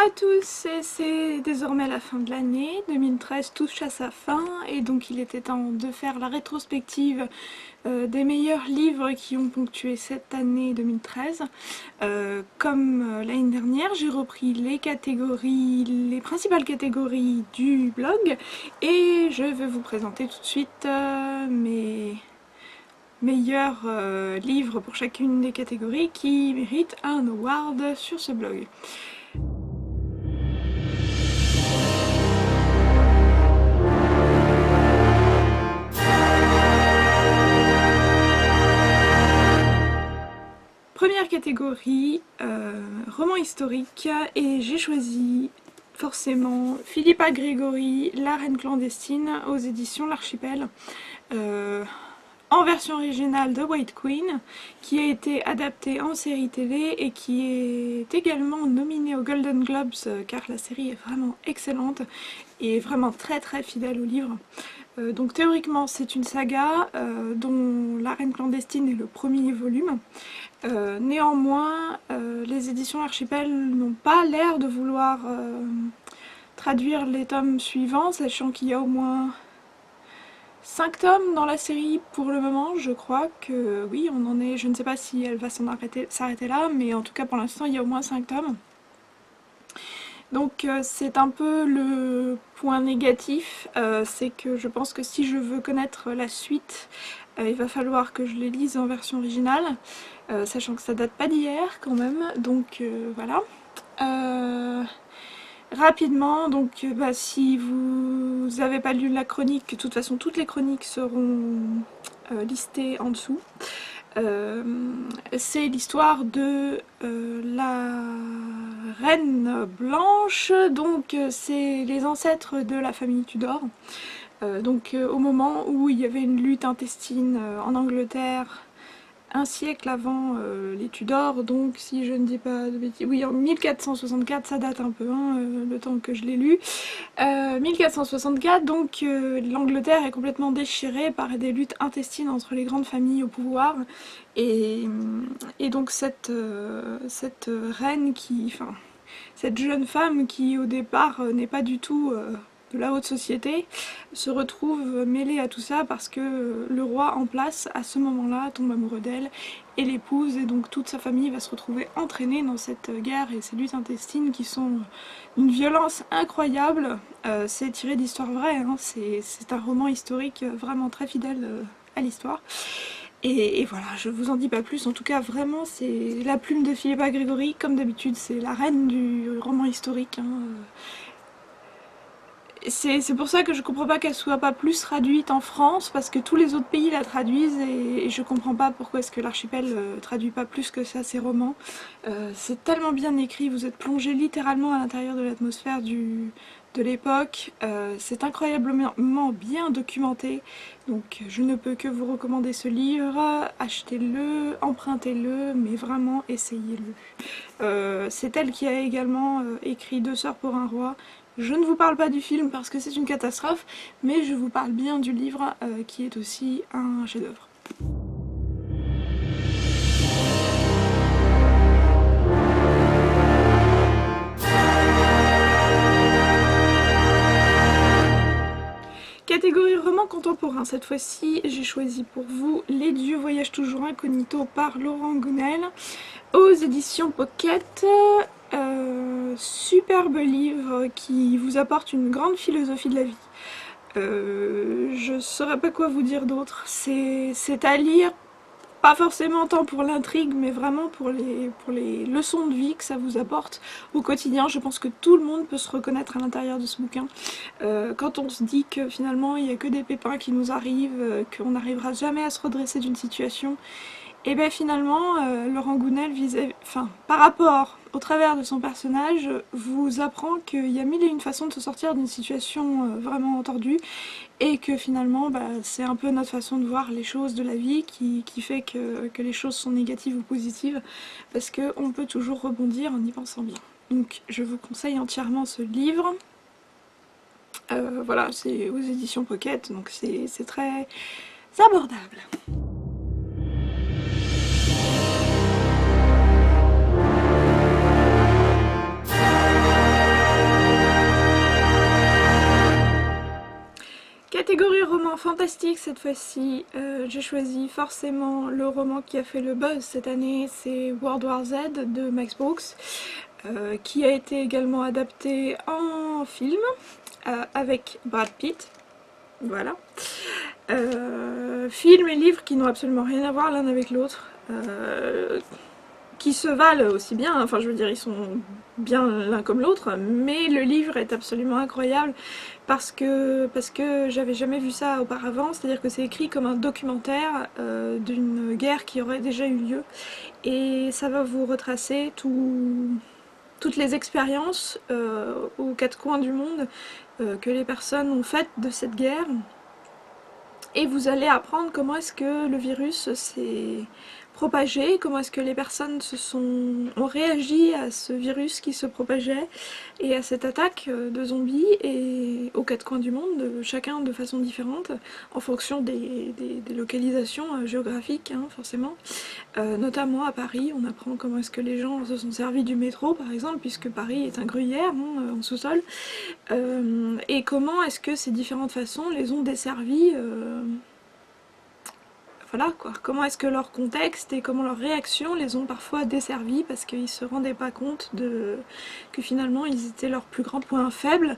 à tous, et c'est désormais la fin de l'année, 2013 touche à sa fin et donc il était temps de faire la rétrospective des meilleurs livres qui ont ponctué cette année 2013. Comme l'année dernière, j'ai repris les principales catégories du blog et je vais vous présenter tout de suite mes meilleurs livres pour chacune des catégories qui méritent un award sur ce blog. Première catégorie, roman historique, et j'ai choisi forcément Philippa Gregory, La Reine clandestine, aux éditions L'Archipel, en version originale de White Queen, qui a été adaptée en série télé et qui est également nominée aux Golden Globes, car la série est vraiment excellente et vraiment très très fidèle au livre. Donc théoriquement c'est une saga dont La Reine clandestine est le premier volume. Néanmoins, les éditions Archipel n'ont pas l'air de vouloir traduire les tomes suivants, sachant qu'il y a au moins 5 tomes dans la série pour le moment. Je crois que oui, on en est. Je ne sais pas si elle va s'arrêter là, mais en tout cas pour l'instant il y a au moins 5 tomes. Donc c'est un peu le point négatif, c'est que je pense que si je veux connaître la suite, il va falloir que je les lise en version originale, sachant que ça date pas d'hier quand même, donc voilà. Rapidement, donc si vous n'avez pas lu la chronique, de toute façon toutes les chroniques seront listées en dessous. C'est l'histoire de la Reine Blanche, donc c'est les ancêtres de la famille Tudor. Au moment où il y avait une lutte intestine en Angleterre, un siècle avant les Tudors, donc si je ne dis pas de bêtises, oui en 1464, ça date un peu, hein, le temps que je l'ai lu. 1464, donc l'Angleterre est complètement déchirée par des luttes intestines entre les grandes familles au pouvoir, et donc cette reine cette jeune femme qui au départ n'est pas du tout de la haute société, se retrouve mêlée à tout ça parce que le roi en place à ce moment-là tombe amoureux d'elle et l'épouse, et donc toute sa famille va se retrouver entraînée dans cette guerre et ces luttes intestines qui sont d'une violence incroyable. C'est tiré d'histoires vraies, hein. C'est un roman historique vraiment très fidèle à l'histoire. Et voilà, je vous en dis pas plus, en tout cas vraiment c'est la plume de Philippa Gregory, comme d'habitude c'est la reine du roman historique, hein. C'est pour ça que je comprends pas qu'elle soit pas plus traduite en France, parce que tous les autres pays la traduisent et je comprends pas pourquoi est-ce que l'Archipel traduit pas plus que ça ses romans. C'est tellement bien écrit, vous êtes plongé littéralement à l'intérieur de l'atmosphère de l'époque, c'est incroyablement bien documenté, donc je ne peux que vous recommander ce livre, achetez-le, empruntez-le, mais vraiment essayez-le. C'est elle qui a également écrit Deux sœurs pour un roi. Je ne vous parle pas du film parce que c'est une catastrophe, mais je vous parle bien du livre qui est aussi un chef-d'œuvre. Catégorie roman contemporain, cette fois-ci j'ai choisi pour vous Les dieux voyagent toujours incognito par Laurent Gounel aux éditions Pocket. Superbe livre qui vous apporte une grande philosophie de la vie. Je saurais pas quoi vous dire d'autre, c'est à lire, pas forcément tant pour l'intrigue, mais vraiment pour les leçons de vie que ça vous apporte au quotidien. Je pense que tout le monde peut se reconnaître à l'intérieur de ce bouquin. Quand on se dit que finalement il n'y a que des pépins qui nous arrivent, qu'on n'arrivera jamais à se redresser d'une situation, et bien finalement Laurent Gounel par rapport au travers de son personnage vous apprend qu'il y a mille et une façons de se sortir d'une situation vraiment tordue, et que finalement c'est un peu notre façon de voir les choses de la vie qui fait que les choses sont négatives ou positives, parce qu'on peut toujours rebondir en y pensant bien. Donc je vous conseille entièrement ce livre. Voilà, c'est aux éditions Pocket, donc c'est très abordable. fantastique cette fois-ci. J'ai choisi forcément le roman qui a fait le buzz cette année, c'est World War Z de Max Brooks, qui a été également adapté en film avec Brad Pitt. Voilà. Film et livre qui n'ont absolument rien à voir l'un avec l'autre. Qui se valent aussi bien, enfin je veux dire ils sont bien l'un comme l'autre, mais le livre est absolument incroyable parce que j'avais jamais vu ça auparavant, c'est-à-dire que c'est écrit comme un documentaire d'une guerre qui aurait déjà eu lieu, et ça va vous retracer toutes les expériences aux quatre coins du monde que les personnes ont faites de cette guerre, et vous allez apprendre comment est-ce que le virus s'est propagé, comment est-ce que les personnes ont réagi à ce virus qui se propageait et à cette attaque de zombies et aux quatre coins du monde, chacun de façon différente en fonction des localisations géographiques, hein, forcément. Notamment à Paris, on apprend comment est-ce que les gens se sont servis du métro par exemple, puisque Paris est un gruyère, hein, en sous-sol, et comment est-ce que ces différentes façons les ont desservis. Voilà quoi, comment est-ce que leur contexte et comment leurs réactions les ont parfois desservis parce qu'ils se rendaient pas compte que finalement ils étaient leur plus grand point faible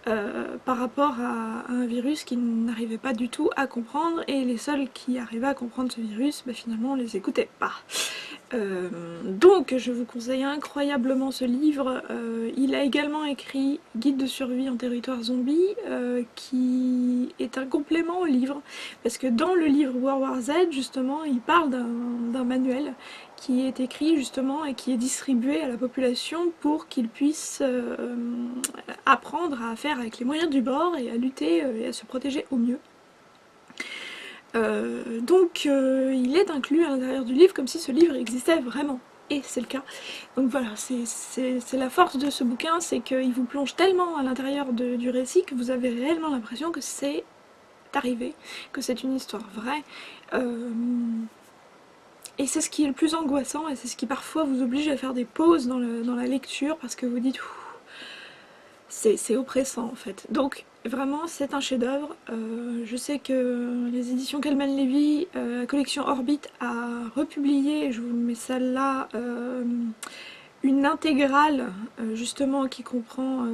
par rapport à un virus qu'ils n'arrivaient pas du tout à comprendre, et les seuls qui arrivaient à comprendre ce virus, bah, finalement on les écoutait pas. Donc je vous conseille incroyablement ce livre. Il a également écrit Guide de survie en territoire zombie, qui est un complément au livre, parce que dans le livre World War Z justement il parle d'un manuel qui est écrit justement et qui est distribué à la population pour qu'ils puissent apprendre à faire avec les moyens du bord et à lutter et à se protéger au mieux. Donc il est inclus à l'intérieur du livre comme si ce livre existait vraiment, et c'est le cas. Donc voilà, c'est la force de ce bouquin, c'est qu'il vous plonge tellement à l'intérieur du récit que vous avez réellement l'impression que c'est arrivé, que c'est une histoire vraie. Et c'est ce qui est le plus angoissant, et c'est ce qui parfois vous oblige à faire des pauses dans la lecture parce que vous dites c'est oppressant en fait. Donc vraiment c'est un chef-d'œuvre. Je sais que les éditions Calman Levy, la collection Orbit, a republié, je vous mets ça là, une intégrale justement qui comprend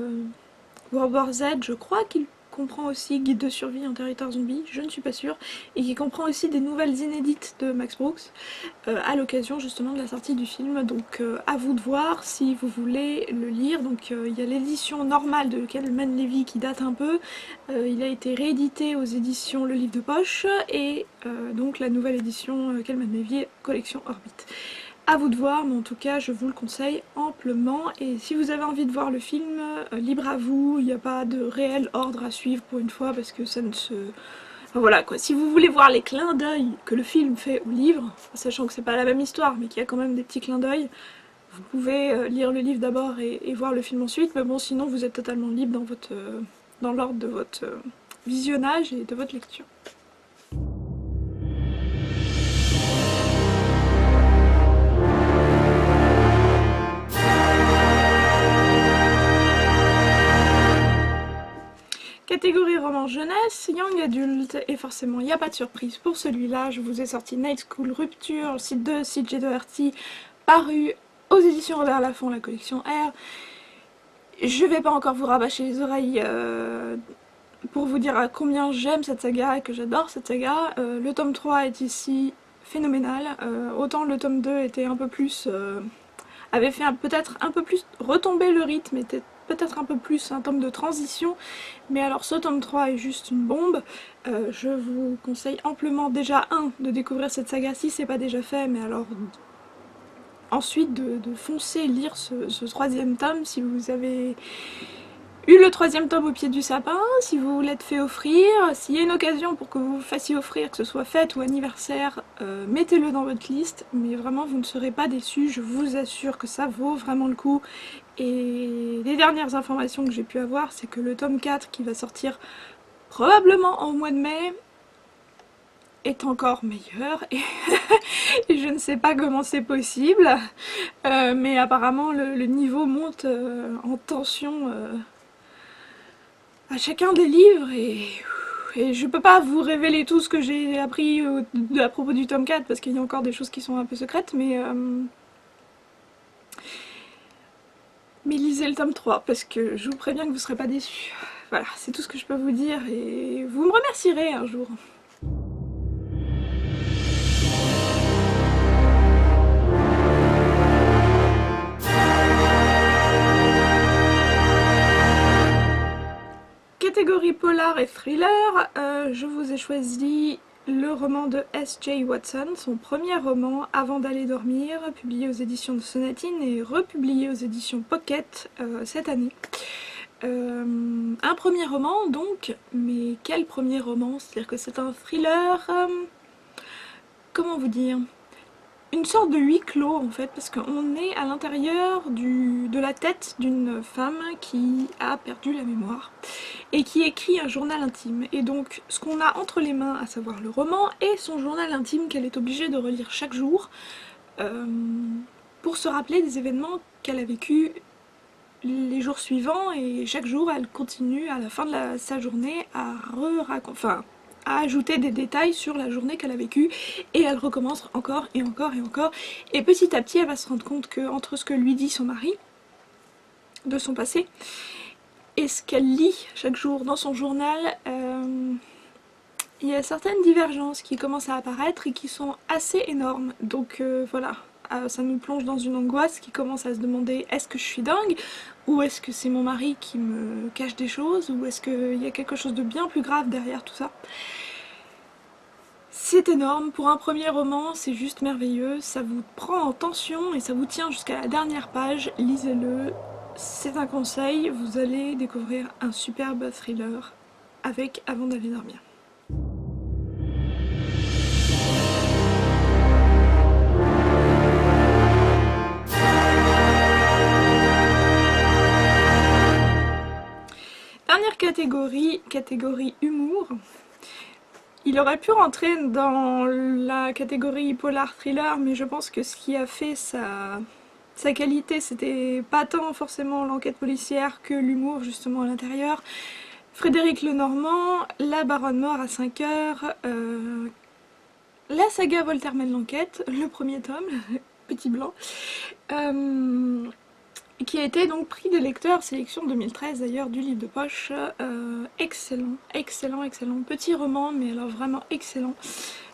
World War Z, je crois qu'il comprend aussi Guide de survie en territoire zombie, je ne suis pas sûre, et qui comprend aussi des nouvelles inédites de Max Brooks à l'occasion justement de la sortie du film. Donc à vous de voir si vous voulez le lire. Donc il y a l'édition normale de Calman Levy qui date un peu, il a été réédité aux éditions Le Livre de Poche, et donc la nouvelle édition Calman Levy collection Orbit. À vous de voir, mais en tout cas je vous le conseille amplement, et si vous avez envie de voir le film, libre à vous, il n'y a pas de réel ordre à suivre pour une fois parce que ça ne se... Enfin, voilà quoi, si vous voulez voir les clins d'œil que le film fait au livre, sachant que c'est pas la même histoire mais qu'il y a quand même des petits clins d'œil, vous pouvez lire le livre d'abord et voir le film ensuite, mais bon sinon vous êtes totalement libre dans l'ordre de votre visionnage et de votre lecture. Catégorie roman jeunesse, young adulte, et forcément il n'y a pas de surprise pour celui-là, je vous ai sorti Night School Rupture, le site de CJ Doherty, paru aux éditions Robert Laffont, la collection R. Je vais pas encore vous rabâcher les oreilles pour vous dire à combien j'aime cette saga et que j'adore cette saga. Le tome 3 est ici phénoménal, autant le tome 2 était un peu plus... avait fait peut-être un peu plus retomber le rythme, était peut-être un peu plus un tome de transition, mais alors ce tome 3 est juste une bombe. Je vous conseille amplement déjà de découvrir cette saga si c'est pas déjà fait, mais alors ensuite de foncer lire ce troisième tome si vous avez eu le troisième tome au pied du sapin, si vous l'êtes fait offrir, s'il y a une occasion pour que vous vous fassiez offrir, que ce soit fête ou anniversaire, mettez-le dans votre liste, mais vraiment vous ne serez pas déçus, je vous assure que ça vaut vraiment le coup. Et les dernières informations que j'ai pu avoir, c'est que le tome 4 qui va sortir probablement au mois de mai est encore meilleur, et je ne sais pas comment c'est possible, mais apparemment le niveau monte en tension à chacun des livres, et Et je peux pas vous révéler tout ce que j'ai appris à propos du tome 4 parce qu'il y a encore des choses qui sont un peu secrètes, mais lisez le tome 3 parce que je vous préviens que vous serez pas déçus. Voilà, c'est tout ce que je peux vous dire et vous me remercierez un jour. Catégorie polar et thriller, je vous ai choisi le roman de S.J. Watson, son premier roman Avant d'aller dormir, publié aux éditions de Sonatine et republié aux éditions Pocket cette année. Un premier roman donc, mais quel premier roman? C'est-à-dire que c'est un thriller, comment vous dire, une sorte de huis clos en fait, parce qu'on est à l'intérieur de la tête d'une femme qui a perdu la mémoire et qui écrit un journal intime. Et donc ce qu'on a entre les mains, à savoir le roman, et son journal intime qu'elle est obligée de relire chaque jour pour se rappeler des événements qu'elle a vécus les jours suivants, et chaque jour elle continue à la fin de sa journée à ajouter des détails sur la journée qu'elle a vécue, et elle recommence encore et encore et encore, et petit à petit elle va se rendre compte que entre ce que lui dit son mari de son passé et ce qu'elle lit chaque jour dans son journal, il y a certaines divergences qui commencent à apparaître et qui sont assez énormes. Donc voilà, ça nous plonge dans une angoisse qui commence à se demander: est-ce que je suis dingue? Ou est-ce que c'est mon mari qui me cache des choses? Ou est-ce qu'il y a quelque chose de bien plus grave derrière tout ça? C'est énorme, pour un premier roman c'est juste merveilleux, ça vous prend en tension et ça vous tient jusqu'à la dernière page, lisez-le, c'est un conseil, vous allez découvrir un superbe thriller avec Avant d'aller dormir. Dernière catégorie humour. Il aurait pu rentrer dans la catégorie polar thriller, mais je pense que ce qui a fait sa qualité, c'était pas tant forcément l'enquête policière que l'humour justement à l'intérieur. Frédéric Lenormand, La Baronne Mort à 5 heures, la saga Voltaire mène l'enquête, le premier tome, petit blanc, qui a été donc prix des lecteurs, sélection 2013 d'ailleurs du livre de poche, excellent, excellent, excellent, petit roman mais alors vraiment excellent,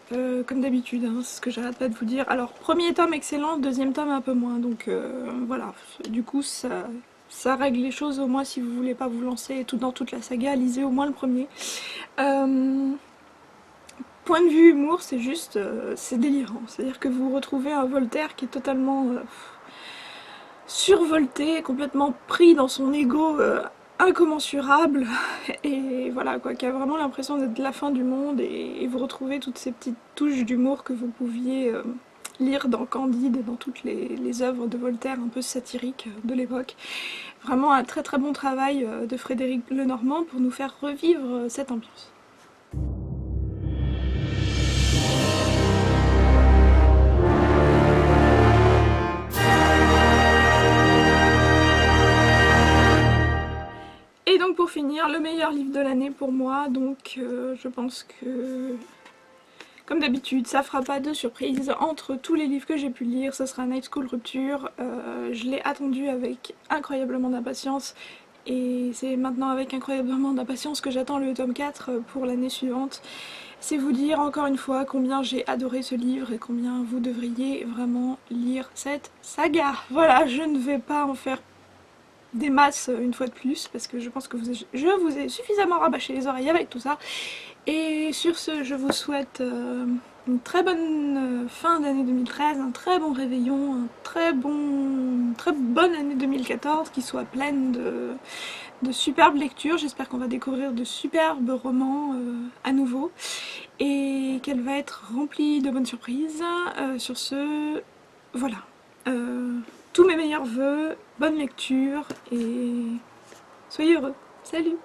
comme d'habitude, hein, c'est ce que j'arrête pas de vous dire. Alors premier tome excellent, deuxième tome un peu moins, donc voilà, du coup ça règle les choses. Au moins si vous voulez pas vous lancer dans toute la saga, lisez au moins le premier. Point de vue humour, c'est juste, c'est délirant, c'est-à-dire que vous retrouvez un Voltaire qui est totalement survolté, complètement pris dans son ego incommensurable, et voilà quoi, qui a vraiment l'impression d'être la fin du monde, et vous retrouvez toutes ces petites touches d'humour que vous pouviez lire dans Candide et dans toutes les œuvres de Voltaire un peu satiriques de l'époque. Vraiment un très très bon travail de Frédéric Lenormand pour nous faire revivre cette ambiance. Et donc pour finir, le meilleur livre de l'année pour moi, donc je pense que, comme d'habitude, ça fera pas de surprise. Entre tous les livres que j'ai pu lire, ce sera Night School Rupture. Je l'ai attendu avec incroyablement d'impatience, et c'est maintenant avec incroyablement d'impatience que j'attends le tome 4 pour l'année suivante. C'est vous dire encore une fois combien j'ai adoré ce livre et combien vous devriez vraiment lire cette saga. Voilà, je ne vais pas en faire des masses une fois de plus parce que je pense que je vous ai suffisamment rabâché les oreilles avec tout ça. Et sur ce, je vous souhaite une très bonne fin d'année 2013, un très bon réveillon, très bonne année 2014 qui soit pleine de superbes lectures. J'espère qu'on va découvrir de superbes romans à nouveau et qu'elle va être remplie de bonnes surprises. Sur ce, voilà. Tous mes meilleurs vœux, bonne lecture et soyez heureux. Salut!